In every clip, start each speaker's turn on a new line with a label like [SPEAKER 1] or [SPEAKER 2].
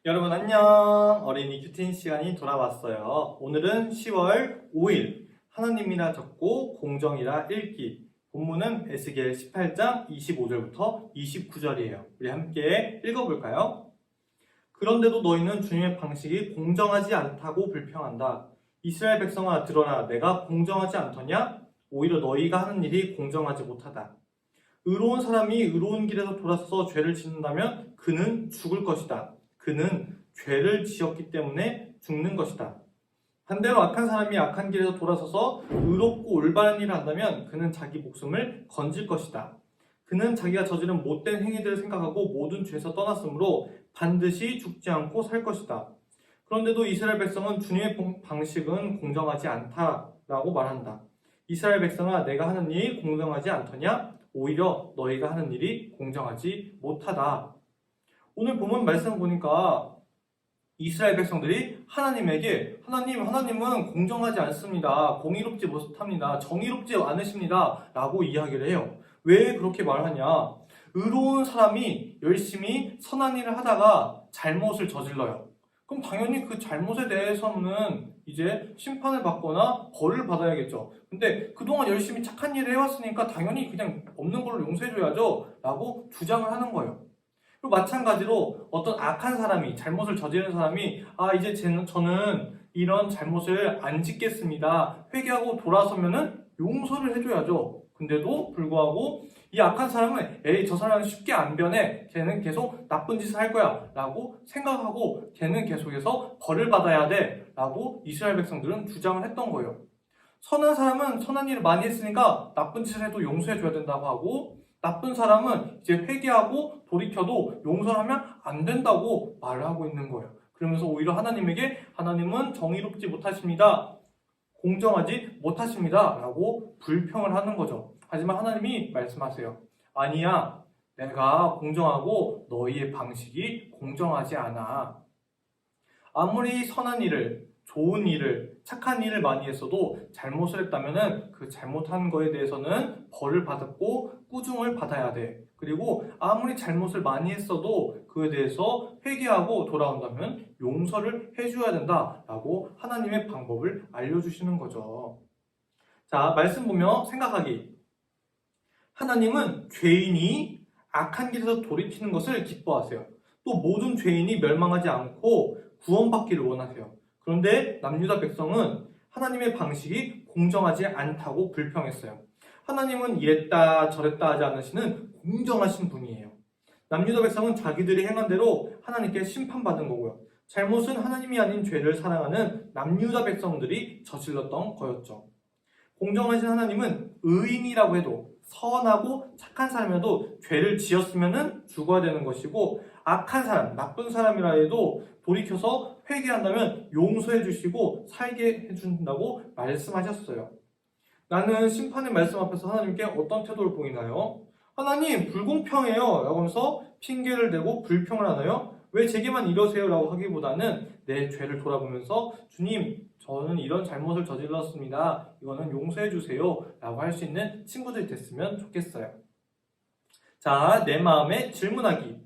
[SPEAKER 1] 여러분 안녕. 어린이 큐틴 시간이 돌아왔어요. 오늘은 10월 5일 하나님이라 적고 공정이라 읽기. 본문은 에스겔 18장 25절부터 29절이에요. 우리 함께 읽어볼까요? 그런데도 너희는 주님의 방식이 공정하지 않다고 불평한다. 이스라엘 백성아 들어라. 내가 공정하지 않더냐? 오히려 너희가 하는 일이 공정하지 못하다. 의로운 사람이 의로운 길에서 돌아서서 죄를 짓는다면 그는 죽을 것이다. 그는 죄를 지었기 때문에 죽는 것이다. 반대로 악한 사람이 악한 길에서 돌아서서 의롭고 올바른 일을 한다면 그는 자기 목숨을 건질 것이다. 그는 자기가 저지른 못된 행위들을 생각하고 모든 죄에서 떠났으므로 반드시 죽지 않고 살 것이다. 그런데도 이스라엘 백성은 주님의 방식은 공정하지 않다라고 말한다. 이스라엘 백성아 내가 하는 일이 공정하지 않더냐? 오히려 너희가 하는 일이 공정하지 못하다. 오늘 본문 말씀 보니까 이스라엘 백성들이 하나님에게 하나님은 공정하지 않습니다. 공의롭지 못합니다. 정의롭지 않으십니다. 라고 이야기를 해요. 왜 그렇게 말하냐? 의로운 사람이 열심히 선한 일을 하다가 잘못을 저질러요. 그럼 당연히 그 잘못에 대해서는 이제 심판을 받거나 벌을 받아야겠죠. 근데 그동안 열심히 착한 일을 해왔으니까 당연히 그냥 없는 걸로 용서해줘야죠. 라고 주장을 하는 거예요. 그리고 마찬가지로 어떤 악한 사람이, 잘못을 저지른 사람이 이제 저는 이런 잘못을 안 짓겠습니다. 회개하고 돌아서면은 용서를 해줘야죠. 근데도 불구하고 이 악한 사람은 저 사람은 쉽게 안 변해. 걔는 계속 나쁜 짓을 할 거야. 라고 생각하고 걔는 계속해서 벌을 받아야 돼. 라고 이스라엘 백성들은 주장을 했던 거예요. 선한 사람은 선한 일을 많이 했으니까 나쁜 짓을 해도 용서해줘야 된다고 하고 나쁜 사람은 이제 회개하고 돌이켜도 용서하면 안 된다고 말을 하고 있는 거예요. 그러면서 오히려 하나님은 정의롭지 못하십니다. 공정하지 못하십니다. 라고 불평을 하는 거죠. 하지만 하나님이 말씀하세요. 아니야. 내가 공정하고 너희의 방식이 공정하지 않아. 아무리 선한 일을, 좋은 일을, 착한 일을 많이 했어도 잘못을 했다면 그 잘못한 거에 대해서는 벌을 받았고 꾸중을 받아야 돼. 그리고 아무리 잘못을 많이 했어도 그에 대해서 회개하고 돌아온다면 용서를 해줘야 된다라고 하나님의 방법을 알려주시는 거죠. 자, 말씀 보며 생각하기. 하나님은 죄인이 악한 길에서 돌이키는 것을 기뻐하세요. 또 모든 죄인이 멸망하지 않고 구원받기를 원하세요. 그런데 남유다 백성은 하나님의 방식이 공정하지 않다고 불평했어요. 하나님은 이랬다 저랬다 하지 않으시는 공정하신 분이에요. 남유다 백성은 자기들이 행한 대로 하나님께 심판받은 거고요. 잘못은 하나님이 아닌 죄를 사랑하는 남유다 백성들이 저질렀던 거였죠. 공정하신 하나님은 의인이라고 해도 선하고 착한 사람이라도 죄를 지었으면 죽어야 되는 것이고 악한 사람, 나쁜 사람이라 해도 돌이켜서 회개한다면 용서해 주시고 살게 해준다고 말씀하셨어요. 나는 심판의 말씀 앞에서 하나님께 어떤 태도를 보이나요? 하나님 불공평해요 라고 하면서 핑계를 대고 불평을 하나요? 왜 제게만 이러세요? 라고 하기보다는 내 죄를 돌아보면서 주님 저는 이런 잘못을 저질렀습니다. 이거는 용서해 주세요 라고 할 수 있는 친구들이 됐으면 좋겠어요. 자, 내 마음에 질문하기.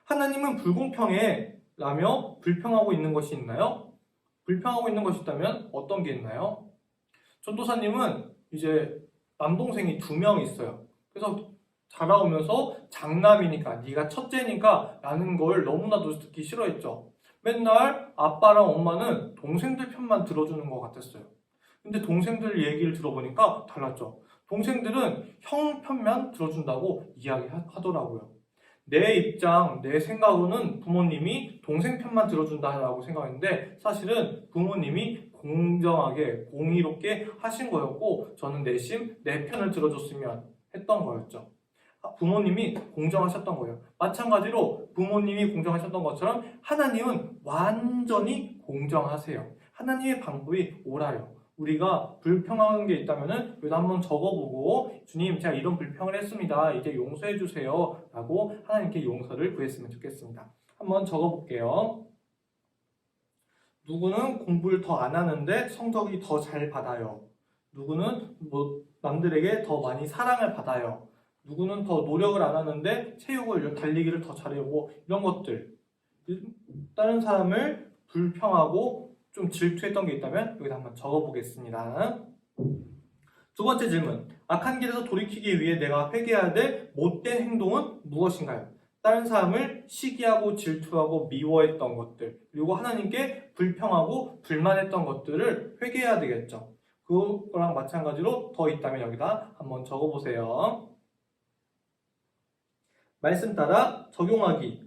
[SPEAKER 1] 하나님은 불공평해 라며 불평하고 있는 것이 있나요? 불평하고 있는 것이 있다면 어떤 게 있나요? 전도사님은 이제 남동생이 2명 있어요. 그래서 자라오면서 장남이니까 네가 첫째니까 라는 걸 너무나도 듣기 싫어했죠. 맨날 아빠랑 엄마는 동생들 편만 들어주는 것 같았어요. 근데 동생들 얘기를 들어보니까 달랐죠. 동생들은 형 편만 들어준다고 이야기하더라고요. 내 입장, 내 생각으로는 부모님이 동생 편만 들어준다라고 생각했는데 사실은 부모님이 공정하게, 공의롭게 하신 거였고 저는 내심 내 편을 들어줬으면 했던 거였죠. 부모님이 공정하셨던 거예요. 마찬가지로 부모님이 공정하셨던 것처럼 하나님은 완전히 공정하세요. 하나님의 방법이 옳아요. 우리가 불평하는 게 있다면 여기다 한번 적어보고 주님 제가 이런 불평을 했습니다. 이제 용서해 주세요 라고 하나님께 용서를 구했으면 좋겠습니다. 한번 적어볼게요. 누구는 공부를 더 안 하는데 성적이 더 잘 받아요. 누구는 남들에게 더 많이 사랑을 받아요. 누구는 더 노력을 안 하는데 체육을 달리기를 더 잘해요. 이런 것들 다른 사람을 불평하고 좀 질투했던 게 있다면 여기다 한번 적어보겠습니다. 두 번째 질문. 악한 길에서 돌이키기 위해 내가 회개해야 될 못된 행동은 무엇인가요? 다른 사람을 시기하고 질투하고 미워했던 것들, 그리고 하나님께 불평하고 불만했던 것들을 회개해야 되겠죠. 그거랑 마찬가지로 더 있다면 여기다 한번 적어보세요. 말씀 따라 적용하기.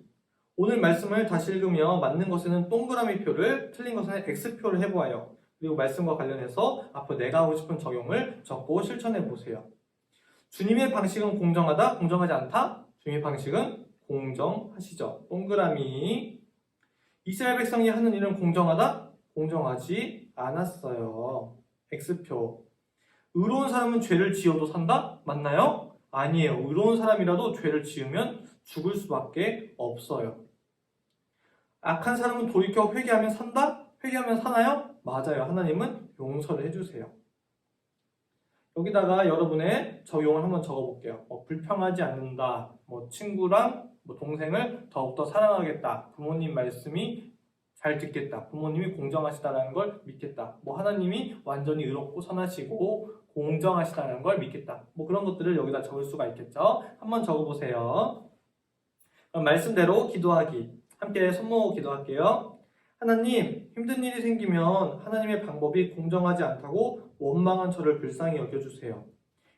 [SPEAKER 1] 오늘 말씀을 다시 읽으며 맞는 것에는 동그라미 표를, 틀린 것에는 X표를 해보아요. 그리고 말씀과 관련해서 앞으로 내가 하고 싶은 적용을 적고 실천해 보세요. 주님의 방식은 공정하다, 공정하지 않다? 주님의 방식은 공정하시죠. 동그라미. 이스라엘 백성이 하는 일은 공정하다? 공정하지 않았어요. X표. 의로운 사람은 죄를 지어도 산다? 맞나요? 아니에요. 의로운 사람이라도 죄를 지으면 죽을 수밖에 없어요. 악한 사람은 돌이켜 회개하면 산다? 회개하면 사나요? 맞아요. 하나님은 용서를 해주세요. 여기다가 여러분의 적용을 한번 적어볼게요. 불평하지 않는다. 친구랑 동생을 더욱더 사랑하겠다. 부모님 말씀이 잘 듣겠다. 부모님이 공정하시다는 걸 믿겠다. 하나님이 완전히 의롭고 선하시고 공정하시다는 걸 믿겠다. 그런 것들을 여기다 적을 수가 있겠죠. 한번 적어보세요. 그럼 말씀대로 기도하기. 함께 손 모으고 기도할게요. 하나님, 힘든 일이 생기면 하나님의 방법이 공정하지 않다고 원망한 저를 불쌍히 여겨주세요.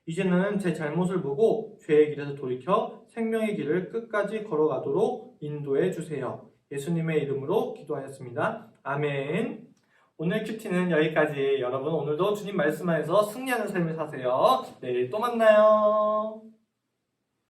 [SPEAKER 1] 이제는 제 잘못을 보고 죄의 길에서 돌이켜 생명의 길을 끝까지 걸어가도록 인도해 주세요. 예수님의 이름으로 기도하였습니다. 아멘. 오늘 큐티는 여기까지. 여러분 오늘도 주님 말씀 안에서 승리하는 삶을 사세요. 내일 또 만나요.